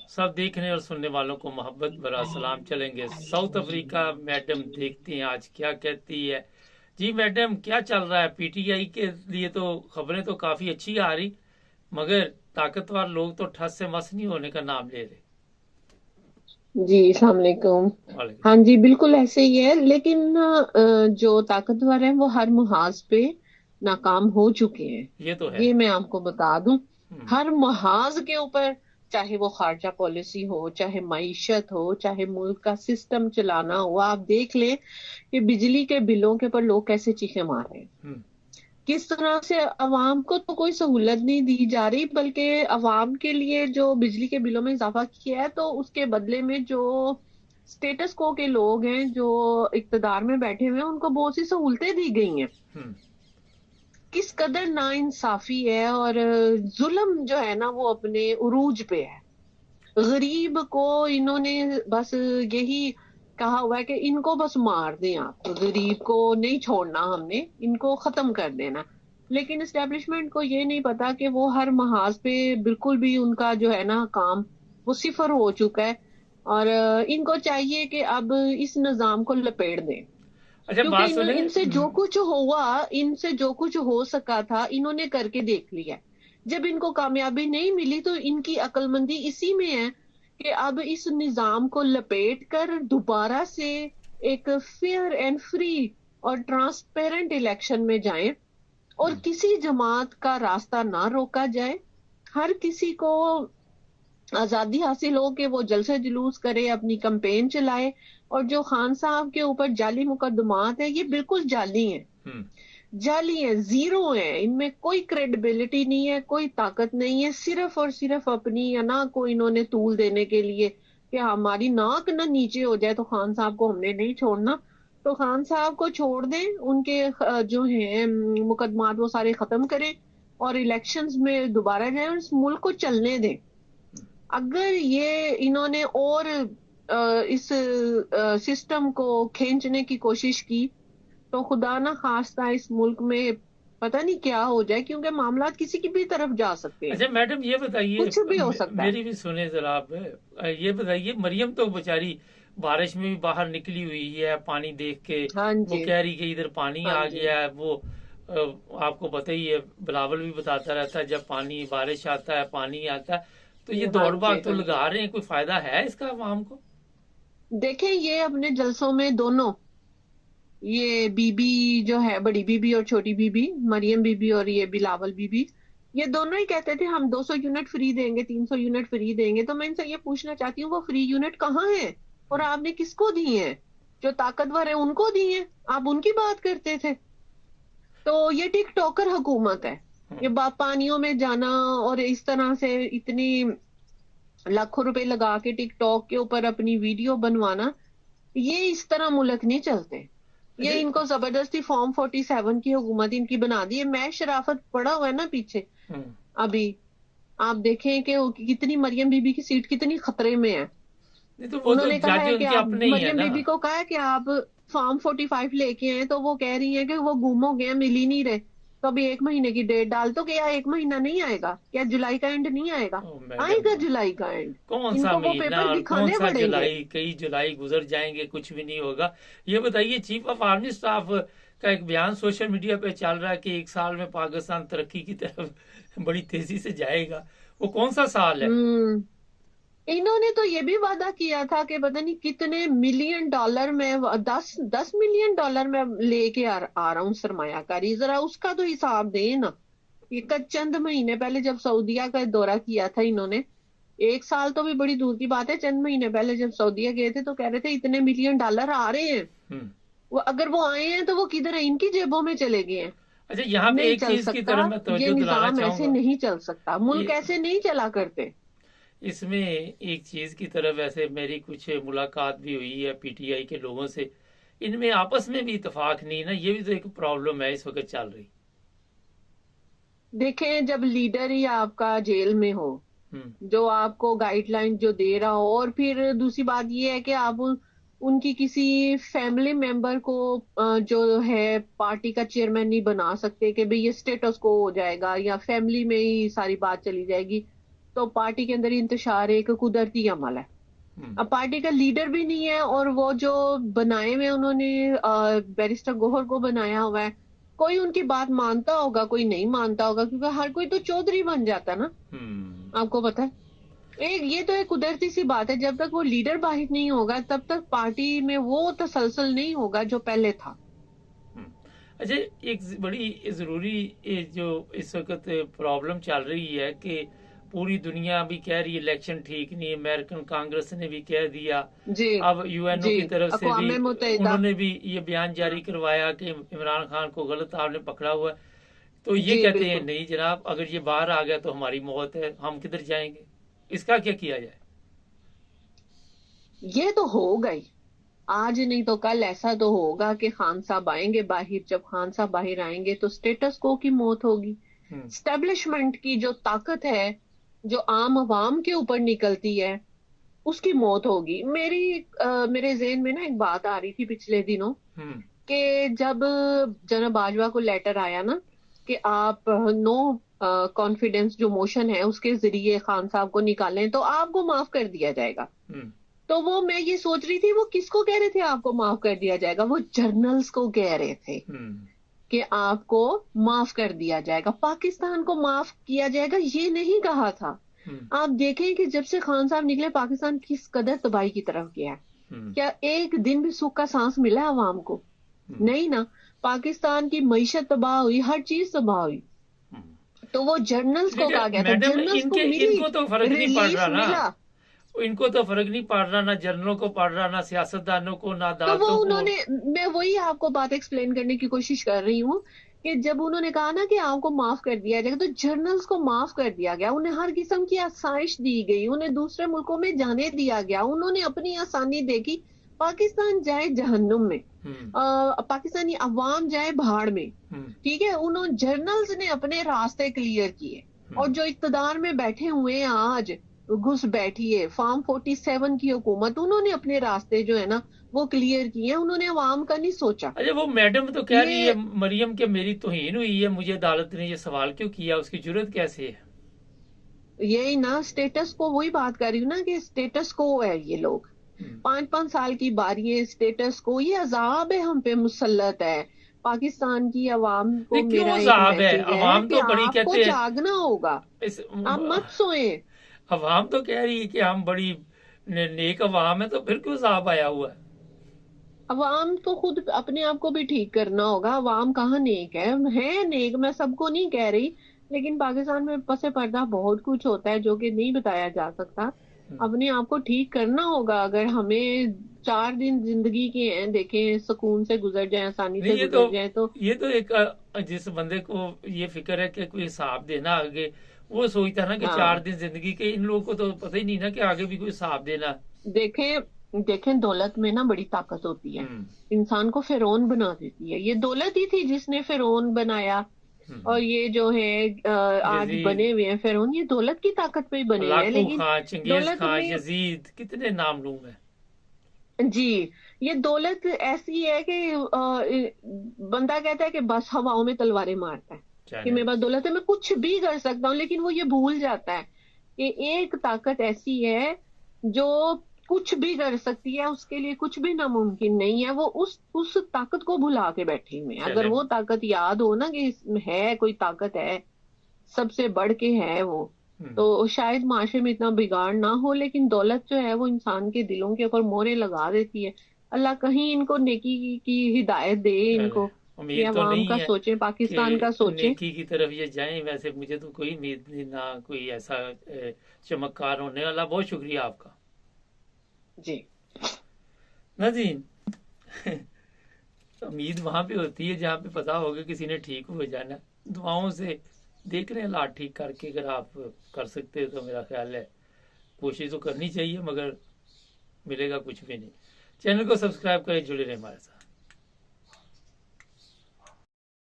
सब देखने और सुनने वालों को मोहब्बत भरा सलाम। चलेंगे साउथ अफ्रीका। मैडम देखते हैं आज क्या कहती है। जी मैडम, क्या चल रहा है? पीटीआई के लिए तो खबरें तो काफी अच्छी आ रही, मगर ताकतवर लोग तो ठस से मस नहीं होने का नाम ले रहे। जी अस्सलाम वालेकुम। वालेकुम हाँ सलाम। जी, बिल्कुल ऐसे ही है, लेकिन जो ताकतवर है वो हर मुहाज पे नाकाम हो चुके हैं। ये तो है। ये मैं आपको बता दूं। हम्म। हर मुहाज के ऊपर, चाहे वो खारजा पॉलिसी हो, चाहे मईशत हो, चाहे मुल्क का सिस्टम चलाना हो, आप देख लें कि बिजली के बिलों के ऊपर लोग कैसे चीखे मार रहे हैं। हम्म। किस तरह से अवाम को तो कोई सहूलत नहीं दी जा रही, बल्कि अवाम के लिए जो बिजली के बिलों में इजाफा किया है, तो उसके बदले में जो स्टेटस को के लोग हैं, जो इक्तदार में बैठे हुए हैं, उनको बहुत सी सहूलतें दी गई हैं। हम्म। किस कदर नाइंसाफी है, और जुल्म जो है ना वो अपने उरूज पे है। गरीब को इन्होंने बस यही कहा हुआ है कि इनको बस मार दें, आप तो गरीब को नहीं छोड़ना, हमने इनको खत्म कर देना। लेकिन एस्टेब्लिशमेंट को ये नहीं पता कि वो हर महाज पे बिल्कुल भी उनका जो है ना काम, वो सिफर हो चुका है। और इनको चाहिए कि अब इस निजाम को लपेट दें, अच्छा, क्योंकि बात सुने। इनसे जो कुछ हुआ, इनसे जो कुछ हो सका था, इन्होंने करके देख लिया। जब इनको कामयाबी नहीं मिली तो इनकी अक्लमंदी इसी में है कि अब इस निजाम को लपेट कर दोबारा से एक फेयर एंड फ्री और ट्रांसपेरेंट इलेक्शन में जाएं, और हम्म। किसी जमात का रास्ता ना रोका जाए। हर किसी को आजादी हासिल हो कि वो जलसे जुलूस करे, अपनी कैंपेन चलाए। और जो खान साहब के ऊपर जाली मुकदमात है, ये बिल्कुल जाली हैं। हम्म। जाली है, जीरो है, इनमें कोई क्रेडिबिलिटी नहीं है, कोई ताकत नहीं है। सिर्फ और सिर्फ अपनी अना को इन्होंने तूल देने के लिए कि हमारी नाक ना नीचे हो जाए, तो खान साहब को हमने नहीं छोड़ना। तो खान साहब को छोड़ दें, उनके जो है मुकदमात वो सारे खत्म करें, और इलेक्शंस में दोबारा जाए, और इस मुल्क को चलने दें। अगर ये इन्होंने और इस सिस्टम को खींचने की कोशिश की, तो खुदा ना खास्ता इस मुल्क में पता नहीं क्या हो जाए, क्योंकि मामला किसी की भी तरफ जा सकते हैं। अच्छा मैडम, ये बताइए, कुछ भी हो सकता है। मेरी भी सुने जरा आप। ये बताइए, मरियम तो बेचारी बारिश में भी बाहर निकली हुई है, पानी देख के हाँ वो जी। कह रही कि इधर पानी हाँ आ जी। गया है। वो आपको पता ही है, बिलावल भी बताता रहता है, जब पानी बारिश आता है पानी आता है। तो ये हाँ दौड़ जी। भाग तो हाँ जी। लगा रहे हैं, कोई फायदा है इसका आवाम को? देखें, ये अपने जलसों में दोनों, ये बीबी जो है, बड़ी बीबी और छोटी बीबी, मरियम बीबी और ये बिलावल बीबी, ये दोनों ही कहते थे हम 200 यूनिट फ्री देंगे, 300 यूनिट फ्री देंगे। तो मैं इनसे ये पूछना चाहती हूँ, वो फ्री यूनिट कहाँ है, और आपने किसको दी है? जो ताकतवर है उनको दी है, आप उनकी बात करते थे। तो ये टिकटॉकर हुकूमत है। ये पानियों में जाना और इस तरह से इतनी लाखों रुपए लगा के टिकटॉक के ऊपर अपनी वीडियो बनवाना, ये इस तरह मुल्क नहीं चलते। अच्छा। ये इनको जबरदस्ती फॉर्म 47 की हुकूमत इनकी बना दी है। मैं शराफत पड़ा हुआ है ना पीछे हम्म। अभी। आप देखें कि कितनी मरियम बीबी की सीट कितनी खतरे में है। नहीं तो वो तो उन्होंने कहा जज है कि उनके आप, अपने ही है मरियम ना। बीबी को कहा है कि आप फॉर्म 45 लेके आए, तो वो कह रही है कि वो गुम हो गया, मिल ही नहीं रहे। तो अभी 1 महीने की डेट डाल, तो क्या 1 महीना नहीं आएगा? क्या जुलाई का एंड नहीं आएगा? ओ मैडम, आएगा जुलाई का एंड। कौन सा इनको वो महीना पेपर और कौन दिखाने सा पड़ेंगे। जुलाई? कई जुलाई गुजर जाएंगे, कुछ भी नहीं होगा। ये बताइए, चीफ ऑफ आर्मी स्टाफ का एक बयान सोशल मीडिया पे चल रहा है कि 1 साल में पाकिस्तान तरक्की की तरफ बड़ी तेजी से जाएगा। वो कौन सा साल है? हम्म। इन्होंने तो ये भी वादा किया था कि पता नहीं कितने मिलियन डॉलर में, 10 10 मिलियन डॉलर में लेके आ रहा हूँ सरमायाकारी। जरा उसका तो हिसाब दे ना। ये चंद महीने पहले जब सऊदीया का दौरा किया था इन्होंने, 1 साल तो भी बड़ी दूर की बात है, चंद महीने पहले जब सऊदीया गए थे तो कह रहे थे इतने मिलियन डॉलर आ रहे हैं। हम्म। वो अगर वो आए हैं तो वो किधर है? इनकी जेबों में चले गए हैं। अच्छा, यहाँ पे नहीं एक चल चीज की सकता। तरफ मैं ये तवज्जो दिलाना निजाम ऐसे चाहूंगा। नहीं चल सकता, मुल्क ये ऐसे नहीं चला करते। इसमें एक चीज की तरफ, ऐसे मेरी कुछ मुलाकात भी हुई है पीटीआई के लोगों से, इनमें आपस में भी इत्तेफाक नहीं ना। ये भी तो एक प्रॉब्लम है इस वक्त चल रही। देखें, जब लीडर ही आपका जेल में हो, हम्म। जो आपको गाइडलाइन जो दे रहा हो, और फिर दूसरी बात ये है कि आप उनकी किसी फैमिली मेंबर को जो है पार्टी का चेयरमैन नहीं बना सकते कि भाई ये स्टेटस को हो जाएगा या फैमिली में ही सारी बात चली जाएगी। तो पार्टी के अंदर इंतशार एक कुदरती अमल है। अब पार्टी का लीडर भी नहीं है, और वो जो बनाए हुए उन्होंने बैरिस्टर गोहर को बनाया हुआ है, कोई उनकी बात मानता होगा, कोई नहीं मानता होगा, क्योंकि हर कोई तो चौधरी बन जाता है ना। आपको पता है, ये तो एक कुदरती सी बात है। जब तक वो लीडर बाहर नहीं होगा तब तक पार्टी में वो तसलसल नहीं होगा जो पहले था। अच्छा, एक बड़ी जरूरी जो इस वक्त प्रॉब्लम चल रही है कि पूरी दुनिया भी कह रही है इलेक्शन ठीक नहीं, अमेरिकन कांग्रेस ने भी कह दिया, जी अब यूएनओ की तरफ से भी उन्होंने भी ये बयान जारी करवाया कि इमरान खान को गलत आपने पकड़ा हुआ है। तो ये कहते हैं नहीं जनाब, अगर ये बाहर आ गया तो हमारी मौत है, हम किधर जाएंगे, इसका क्या किया जाए? ये तो होगा ही, आज नहीं तो कल ऐसा तो होगा कि खान साहब आएंगे बाहर। जब खान साहब बाहर आएंगे तो स्टेटस को की मौत होगी। स्टैब्लिशमेंट की जो ताकत है, जो आम आवाम के ऊपर निकलती है, उसकी मौत होगी। मेरे ज़हन में ना एक बात आ रही थी पिछले दिनों कि जब जनाब बाजवा को लेटर आया ना कि आप नो कॉन्फिडेंस जो मोशन है उसके जरिए खान साहब को निकालें तो आपको माफ कर दिया जाएगा। तो वो मैं ये सोच रही थी, वो किसको कह रहे थे आपको माफ कर दिया जाएगा? वो जर्नल्स को कह रहे थे कि आपको माफ कर दिया जाएगा, पाकिस्तान को माफ किया जाएगा ये नहीं कहा था। आप देखें कि जब से खान साहब निकले पाकिस्तान किस कदर तबाही की तरफ गया है। क्या एक दिन भी सुख का सांस मिला आवाम को? नहीं ना। पाकिस्तान की मईशत तबाह हुई, हर चीज तबाह हुई। तो वो जर्नल्स को कहा गया था, जर्नल्स को इनको तो फर्क नहीं पड़ रहा ना, इनको तो फर्क नहीं पड़ रहा, ना जर्नलों को पड़ रहा, ना सियासतदानों को, ना अदालतों को। उन्होंने, मैं वही आपको बात एक्सप्लेन करने की कोशिश कर रही हूँ कि जब उन्होंने कहा ना कि आपको माफ कर दिया जाएगा, तो जर्नल्स को माफ कर दिया गया, उन्हें हर किस्म की आसाइश दी गई, उन्हें दूसरे मुल्कों में जाने दिया गया, उन्होंने अपनी आसानी देखी। पाकिस्तान जाए जहन्नुम में, पाकिस्तानी अवाम जाए भाड़ में, ठीक है। उन्होंने जर्नल्स ने अपने रास्ते क्लियर किए, और जो इक्तदार में बैठे हुए हैं आज, घुस बैठी है फार्म 47 की हुकूमत, उन्होंने अपने रास्ते जो है ना वो क्लियर किए, उन्होंने अवाम का नहीं सोचा। अच्छा, वो मैडम तो कह रही है मरियम के मेरी तौहीन हुई है, मुझे अदालत ने ये सवाल क्यों किया, उसकी जरूरत कैसे है? यही ना स्टेटस को, वही बात कर रही हूँ ना कि स्टेटस को है। ये लोग 5-5 साल की बारी है, स्टेटस को, ये अजाब है हम पे मुसल्लत है। पाकिस्तान की अवाम को मेरा एक मैसेज है कि आपको जागना होगा, आप मत सोए। अवाम तो कह रही है कि हम बड़ी नेक अवाम है, तो फिर क्यों अजाब आया हुआ है? अवाम तो खुद अपने आप को भी ठीक करना होगा। अवाम कहाँ नेक है नेक, मैं सबको नहीं कह रही, लेकिन पाकिस्तान में पसे पर्दा बहुत कुछ होता है जो कि नहीं बताया जा सकता। अपने आप को ठीक करना होगा। अगर हमें 4 दिन जिंदगी के हैं, देखें सुकून से गुजर जाए, आसानी से गुजर जाए, तो ये तो एक जिस बंदे को ये फिक्र है कि कोई हिसाब देना आगे, वो सोचता ना कि 4 दिन जिंदगी के, इन लोगों को तो पता ही नहीं ना कि आगे भी कोई हिसाब देना। देखें दौलत में ना बड़ी ताकत होती है, इंसान को फिरौन बना देती है। ये दौलत ही थी जिसने फिरौन बनाया, और ये जो है आज बने हुए हैं फिरौन, ये दौलत की ताकत पे ही बने हैं। लेकिन दौलत खां, यजीद, कितने नाम लूं मैं जी। ये दौलत ऐसी है कि बंदा कहता है कि बस हवाओं में तलवारें मारता है कि मेरे पास दौलत है, मैं कुछ भी कर सकता हूँ, लेकिन वो ये भूल जाता है कि एक ताकत ऐसी है जो कुछ भी कर सकती है, उसके लिए कुछ भी नामुमकिन नहीं है। वो उस ताकत को भुला के बैठे हुए हैं। अगर वो ताकत याद हो ना कि है कोई ताकत है, सबसे बढ़ के है वो, तो शायद माशरे में इतना बिगाड़ ना हो। लेकिन दौलत जो है वो इंसान के दिलों के ऊपर मोहरें लगा देती है। अल्लाह कहीं इनको नेकी की हिदायत दे, इनको कि अवाम का सोचे, पाकिस्तान का सोचे, नेकी की तरफ ये जाएं। वैसे मुझे तो कोई उम्मीद नहीं, ना कोई ऐसा चमत्कार होने वाला। बहुत शुक्रिया आपका जी नाज़रीन। उम्मीद वहां पे होती है जहाँ पे पता होगा किसी ने ठीक हो जाना। दुआओं से देख रहे हैं हालात ठीक करके, अगर आप कर सकते हो तो मेरा ख्याल है कोशिश तो करनी चाहिए, मगर मिलेगा कुछ भी नहीं। चैनल को सब्सक्राइब करें, जुड़े रहे हमारे साथ।